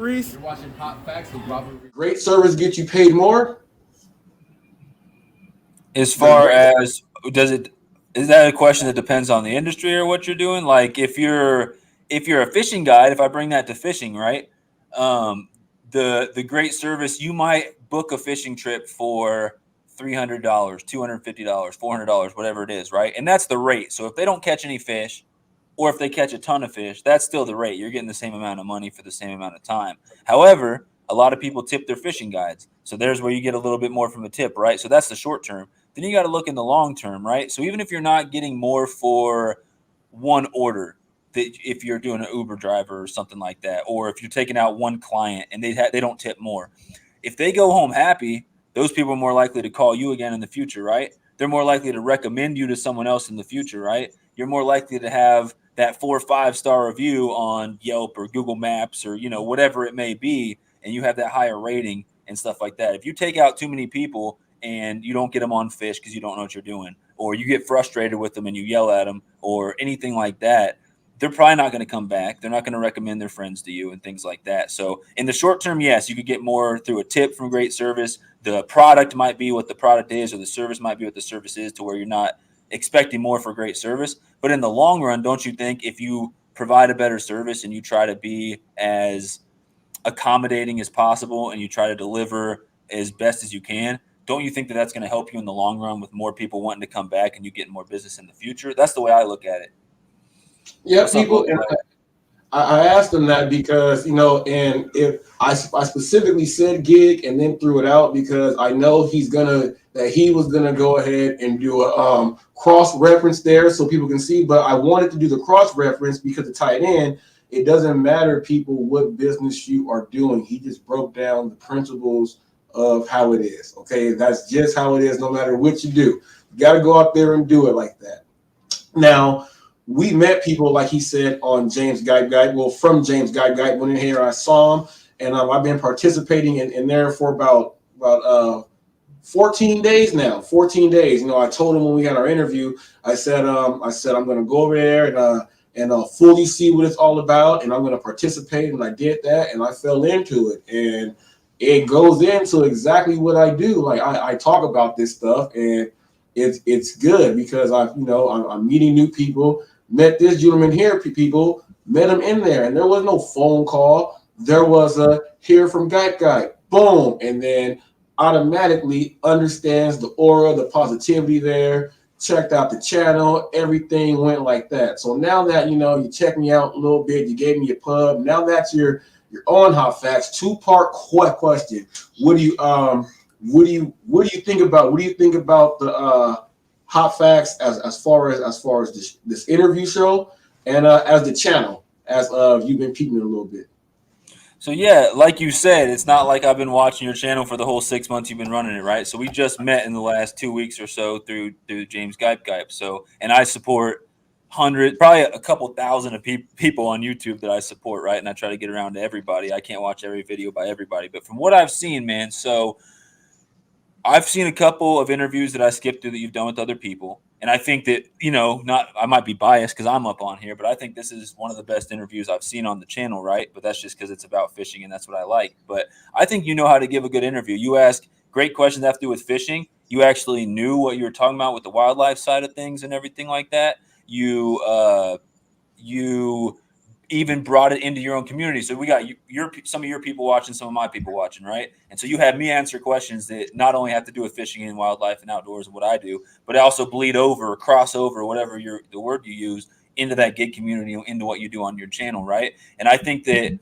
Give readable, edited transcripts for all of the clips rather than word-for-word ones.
Reese. You're watching Hot Facts with Robert. Great service get you paid more. As Does far great as does it is that a question that depends on the industry or what you're doing? Like if you're a fishing guide, if I bring that to fishing, right? Um, the great service you might book a fishing trip for $300, $250, $400, whatever it is, right? And that's the rate. So if they don't catch any fish, or if they catch a ton of fish, that's still the rate. You're getting the same amount of money for the same amount of time. However, a lot of people tip their fishing guides. So there's where you get a little bit more from a tip, right? So that's the short term. Then you got to look in the long term, right? So even if you're not getting more for one order, that if you're doing an Uber driver or something like that, or if you're taking out one client and they don't tip more, if they go home happy, those people are more likely to call you again in the future, right? They're more likely to recommend you to someone else in the future, right? You're more likely to have that 4 or 5 star review on Yelp or Google Maps or whatever it may be, and you have that higher rating and stuff like that. If you take out too many people and you don't get them on fish because you don't know what you're doing, or you get frustrated with them and you yell at them, or anything like that, they're probably not going to come back. They're not going to recommend their friends to you and things like that. So in the short term, yes, you could get more through a tip from great service. The product might be what the product is, or the service might be what the service is, to where you're not expecting more for great service. But in the long run, don't you think if you provide a better service and you try to be as accommodating as possible and you try to deliver as best as you can, don't you think that that's going to help you in the long run with more people wanting to come back and you getting more business in the future? That's the way I look at it. Yeah, What's up, people. Logan? And I asked him that because and if I specifically said gig and then threw it out because I know he was gonna go ahead and do a cross reference there so people can see. But I wanted to do the cross reference because to tie it in, it doesn't matter people what business you are doing. He just broke down the principles of how it is. Okay, that's just how it is. No matter what you do, you got to go out there and do it like that. Now, we met people, like he said, on James Guide Guide. Well, from James Guide Guide, went in here, I saw him, and I've been participating in there for about 14 days now. 14 days. I told him when we had our interview, I said I'm going to go over there and fully see what it's all about, and I'm going to participate, and I did that, and I fell into it, and it goes into exactly what I do. Like I talk about this stuff, and it's good because I'm meeting new people. Met this gentleman here, people met him in there, and there was no phone call. There was a hear from Guy, boom, and then automatically understands the aura, the positivity there. Checked out the channel, everything went like that. So now that you checked me out a little bit, you gave me a pub. Now that you're on Hot Facts. Two-part question. What do you think about the Hot Facts as far as this interview show and as the channel as you've been peeping it a little bit. So yeah, like you said, it's not like I've been watching your channel for the whole 6 months you've been running it, right? So we just met in the last 2 weeks or so through James Gype. So, and I support probably a couple thousand of people on YouTube that I support, right? And I try to get around to everybody. I can't watch every video by everybody, but from what I've seen, man, so I've seen a couple of interviews that I skipped through that you've done with other people. And I think that, not I might be biased because I'm up on here, but I think this is one of the best interviews I've seen on the channel, right? But that's just because it's about fishing and that's what I like. But I think you know how to give a good interview. You ask great questions that have to do with fishing. You actually knew what you were talking about with the wildlife side of things and everything like that. You even brought it into your own community. So we got some of your people watching, some of my people watching, right? And so you had me answer questions that not only have to do with fishing and wildlife and outdoors and what I do, but also bleed over or cross over, whatever the word you use, into that gig community, into what you do on your channel, right? And I think that,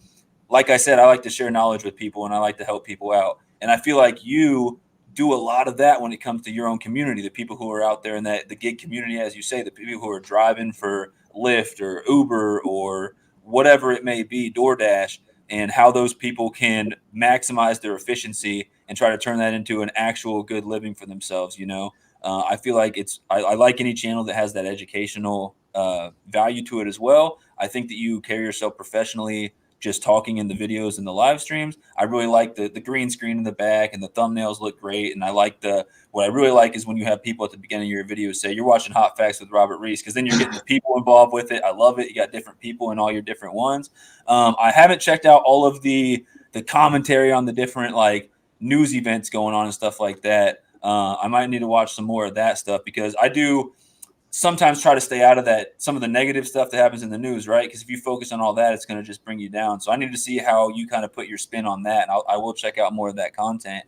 like I said, I like to share knowledge with people and I like to help people out. And I feel like you do a lot of that when it comes to your own community, the people who are out there in that the gig community, as you say, the people who are driving for Lyft or Uber or whatever it may be, DoorDash, and how those people can maximize their efficiency and try to turn that into an actual good living for themselves. I feel like I like any channel that has that educational value to it as well. I think that you carry yourself professionally just talking in the videos and the live streams. I really like the green screen in the back, and the thumbnails look great. And I like what I really like is when you have people at the beginning of your video say you're watching Hot Facts with Robert Reese, because then you're getting the people involved with it. I love it. You got different people in all your different ones. I haven't checked out all of the commentary on the different like news events going on and stuff like that. I might need to watch some more of that stuff, because I do sometimes try to stay out of that, some of the negative stuff that happens in the news, right? Because if you focus on all that, it's going to just bring you down. So I need to see how you kind of put your spin on that. And I will check out more of that content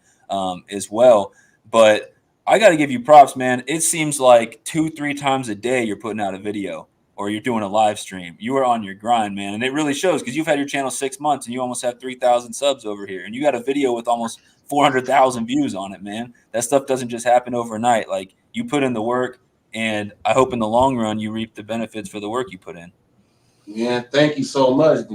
as well. But I got to give you props, man. It seems like 2-3 times a day you're putting out a video or you're doing a live stream. You are on your grind, man. And it really shows, because you've had your channel 6 months and you almost have 3,000 subs over here. And you got a video with almost 400,000 views on it, man. That stuff doesn't just happen overnight. Like, you put in the work, and I hope in the long run you reap the benefits for the work you put in. Yeah, thank you so much.